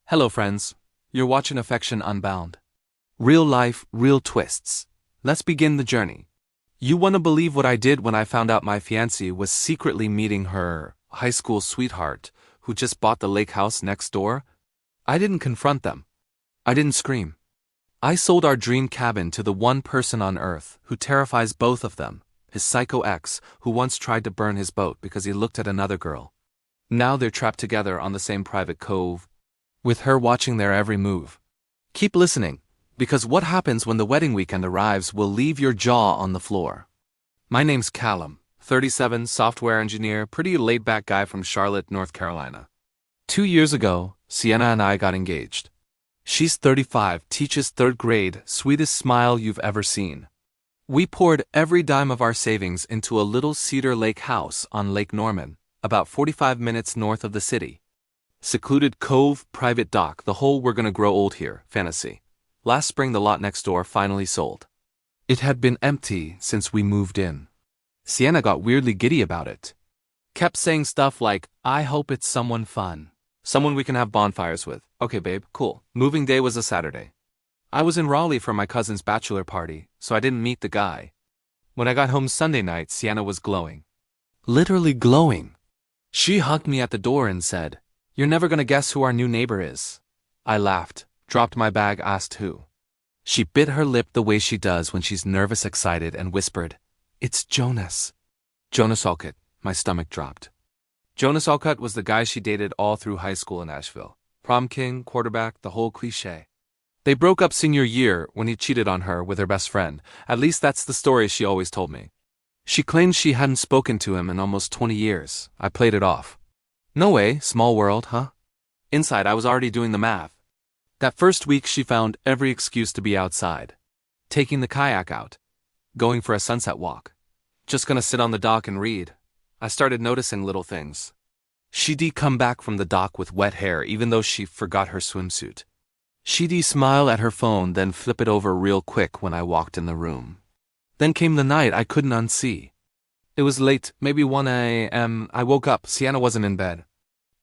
Hello friends, you're watching Affection Unbound. Real life, real twists. Let's begin the journey. You wanna believe what I did when I found out my fiancée was secretly meeting her high school sweetheart who just bought the lake house next door? I didn't confront them. I didn't scream. I sold our dream cabin to the one person on earth who terrifies both of them, his psycho ex who once tried to burn his boat because he looked at another girl. Now they're trapped together on the same private cove, with her watching their every move. Keep listening, because what happens when the wedding weekend arrives will leave your jaw on the floor. My name's Callum, 37, software engineer, pretty laid-back guy from Charlotte, North Carolina. 2 years ago, Sienna and I got engaged. She's 35, teaches 3rd grade, sweetest smile you've ever seen. We poured every dime of our savings into a little Cedar Lake house on Lake Norman, about 45 minutes north of the city. Secluded cove, private dock, the whole we're gonna grow old here fantasy. Last spring the lot next door finally sold. It had been empty since we moved in. Sienna got weirdly giddy about it. Kept saying stuff like, I hope it's someone fun. Someone we can have bonfires with. Okay babe, cool. Moving day was a Saturday. I was in Raleigh for my cousin's bachelor party, so I didn't meet the guy. When I got home Sunday night, Sienna was glowing. Literally glowing. She hugged me at the door and said, You're never gonna guess who our new neighbor is. I laughed, dropped my bag, asked who. She bit her lip the way she does when she's nervous, excited, and whispered, It's Jonas. Jonas Alcott. My stomach dropped. Jonas Alcott was the guy she dated all through high school in Asheville. Prom king, quarterback, the whole cliché. They broke up senior year when he cheated on her with her best friend. At least that's the story she always told me. She claimed she hadn't spoken to him in almost 20 years. I played it off. No way, small world, huh? Inside, I was already doing the math. That first week, she found every excuse to be outside. Taking the kayak out. Going for a sunset walk. Just gonna sit on the dock and read. I started noticing little things. She'd come back from the dock with wet hair even though she forgot her swimsuit. She'd smile at her phone, then flip it over real quick when I walked in the room. Then came the night I couldn't unsee. It was late, maybe 1 a.m. I woke up, Sienna wasn't in bed.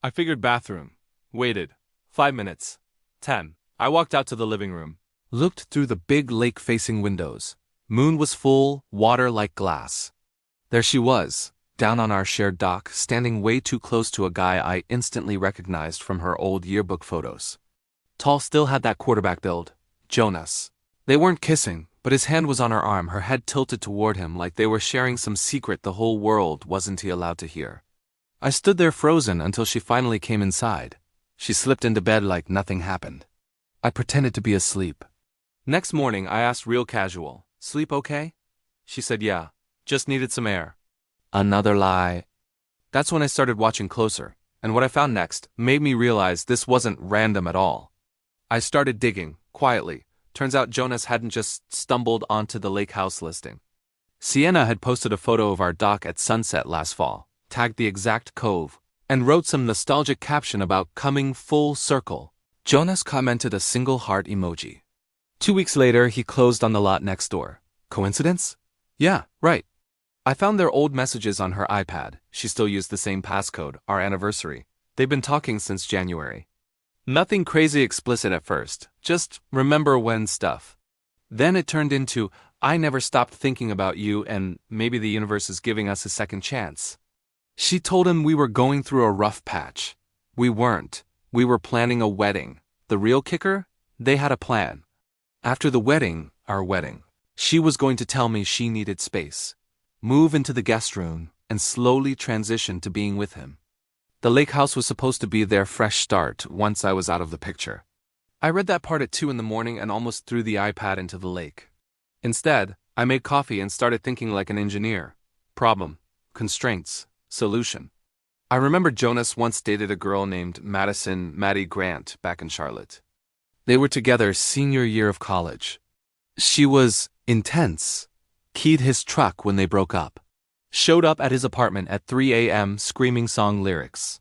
I figured bathroom. Waited. 5 minutes. 10. I walked out to the living room. Looked through the big lake-facing windows. Moon was full, water like glass. There she was, down on our shared dock, standing way too close to a guy I instantly recognized from her old yearbook photos. Tall, still had that quarterback build. Jonas. They weren't kissing, but his hand was on her arm, her head tilted toward him like they were sharing some secret the whole world wasn't he allowed to hear. I stood there frozen until she finally came inside. She slipped into bed like nothing happened. I pretended to be asleep. Next morning, I asked real casual, Sleep okay? She said yeah, just needed some air. Another lie. That's when I started watching closer, and what I found next made me realize this wasn't random at all. I started digging, quietly. Turns out Jonas hadn't just stumbled onto the lake house listing. Sienna had posted a photo of our dock at sunset last fall, tagged the exact cove, and wrote some nostalgic caption about coming full circle. Jonas commented a single heart emoji. 2 weeks later, he closed on the lot next door. Coincidence? Yeah, right. I found their old messages on her iPad. She still used the same passcode, our anniversary. They've been talking since January. Nothing crazy explicit at first, just remember when stuff. Then it turned into, I never stopped thinking about you and maybe the universe is giving us a second chance. She told him we were going through a rough patch. We weren't. We were planning a wedding. The real kicker? They had a plan. After the wedding, our wedding, she was going to tell me she needed space, move into the guest room, and slowly transition to being with him. The lake house was supposed to be their fresh start once I was out of the picture. I read that part at 2 in the morning and almost threw the iPad into the lake. Instead, I made coffee and started thinking like an engineer. Problem, constraints, solution. I remember Jonas once dated a girl named Maddie Grant back in Charlotte. They were together senior year of college. She was intense, keyed his truck when they broke up. Showed up at his apartment at 3 a.m. screaming song lyrics.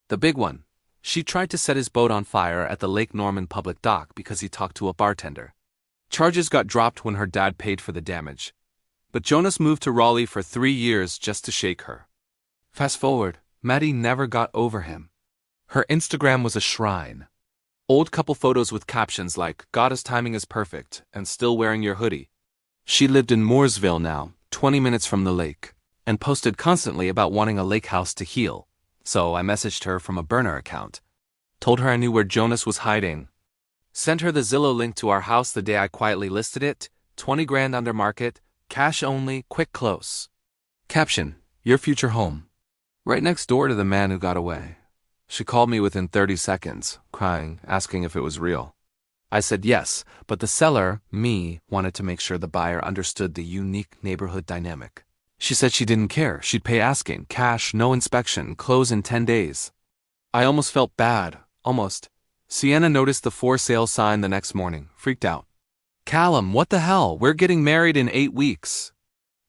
The big one, she tried to set his boat on fire at the Lake Norman public dock because he talked to a bartender. Charges got dropped when her dad paid for the damage. But Jonas moved to Raleigh for 3 years just to shake her. Fast forward, Maddie never got over him. Her Instagram was a shrine. Old couple photos with captions like, "Goddess timing is perfect," and "Still wearing your hoodie." She lived in Mooresville now, 20 minutes from the lake, and posted constantly about wanting a lake house to heal, so I messaged her from a burner account. Told her I knew where Jonas was hiding. Sent her the Zillow link to our house the day I quietly listed it, 20 grand under market, cash only, quick close. Caption, "Your future home." Right next door to the man who got away. She called me within 30 seconds, crying, asking if it was real. I said yes, but the seller, me, wanted to make sure the buyer understood the unique neighborhood dynamic. She said she didn't care, she'd pay asking, cash, no inspection, close in 10 days. I almost felt bad, almost. Sienna noticed the for sale sign the next morning, freaked out. "Callum, what the hell? We're getting married in 8 weeks.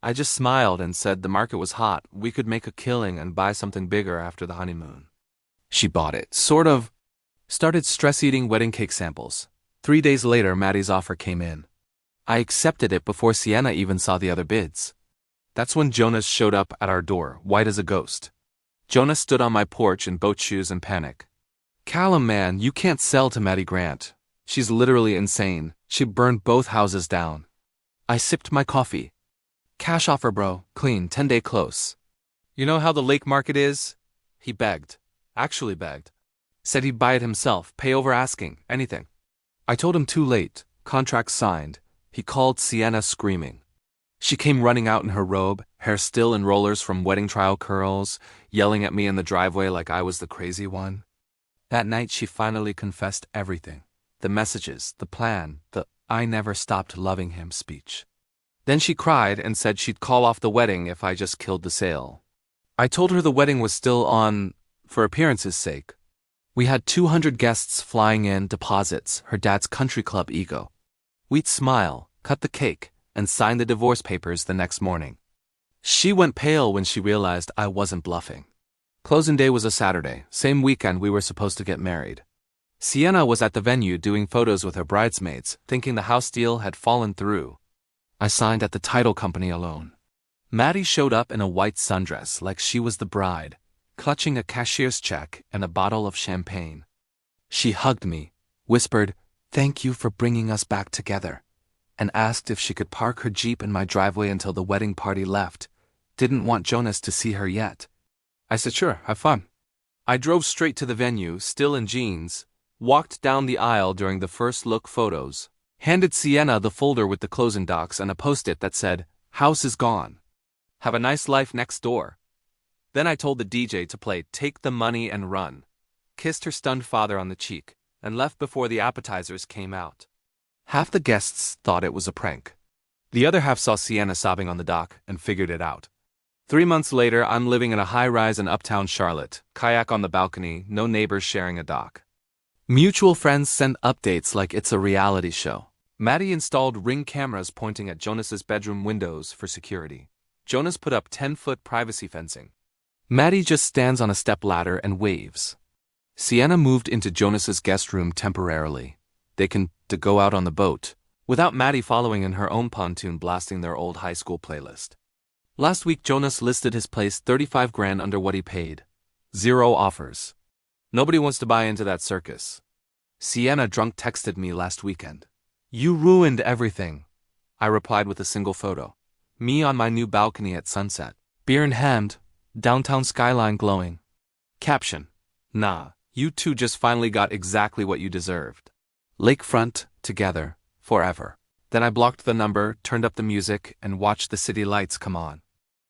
I just smiled and said the market was hot, we could make a killing and buy something bigger after the honeymoon. She bought it, sort of. Started stress-eating wedding cake samples. 3 days later, Maddie's offer came in. I accepted it before Sienna even saw the other bids. That's when Jonas showed up at our door, white as a ghost. Jonas stood on my porch in boat shoes and panic. "Callum, man, you can't sell to Maddie Grant. She's literally insane. She burned both houses down." I sipped my coffee. "Cash offer, bro. Clean, 10-day close." "You know how the lake market is?" He begged. Actually begged. Said he'd buy it himself, pay over asking, anything. I told him too late, contract signed. He called Sienna screaming. She came running out in her robe, hair still in rollers from wedding trial curls, yelling at me in the driveway like I was the crazy one. That night she finally confessed everything. The messages, the plan, the "I never stopped loving him" speech. Then she cried and said she'd call off the wedding if I just killed the sale. I told her the wedding was still on, for appearance's sake. We had 200 guests flying in, deposits, her dad's country club ego. We'd smile, cut the cake, and sign the divorce papers the next morning. She went pale when she realized I wasn't bluffing. Closing day was a Saturday, same weekend we were supposed to get married. Sienna was at the venue doing photos with her bridesmaids, thinking the house deal had fallen through. I signed at the title company alone. Maddie showed up in a white sundress like she was the bride, clutching a cashier's check and a bottle of champagne. She hugged me, whispered, "Thank you for bringing us back together," and asked if she could park her Jeep in my driveway until the wedding party left. Didn't want Jonas to see her yet. I said sure, have fun. I drove straight to the venue, still in jeans, walked down the aisle during the first look photos, handed Sienna the folder with the closing docs and a post-it that said, "House is gone. Have a nice life next door." Then I told the DJ to play "Take the Money and Run," kissed her stunned father on the cheek, and left before the appetizers came out. Half the guests thought it was a prank. The other half saw Sienna sobbing on the dock and figured it out. 3 months later, I'm living in a high-rise in uptown Charlotte, kayak on the balcony, no neighbors sharing a dock. Mutual friends send updates like it's a reality show. Maddie installed Ring cameras pointing at Jonas's bedroom windows for security. Jonas put up 10-foot privacy fencing. Maddie just stands on a stepladder and waves. Sienna moved into Jonas's guest room temporarily. They can go out on the boat, without Maddie following in her own pontoon blasting their old high school playlist. Last week Jonas listed his place 35 grand under what he paid. 0 offers. Nobody wants to buy into that circus. Sienna drunk texted me last weekend. "You ruined everything." I replied with a single photo. Me on my new balcony at sunset. Beer in hand, downtown skyline glowing. Caption, "Nah, you two just finally got exactly what you deserved. Lakefront, together, forever." Then I blocked the number, turned up the music, and watched the city lights come on.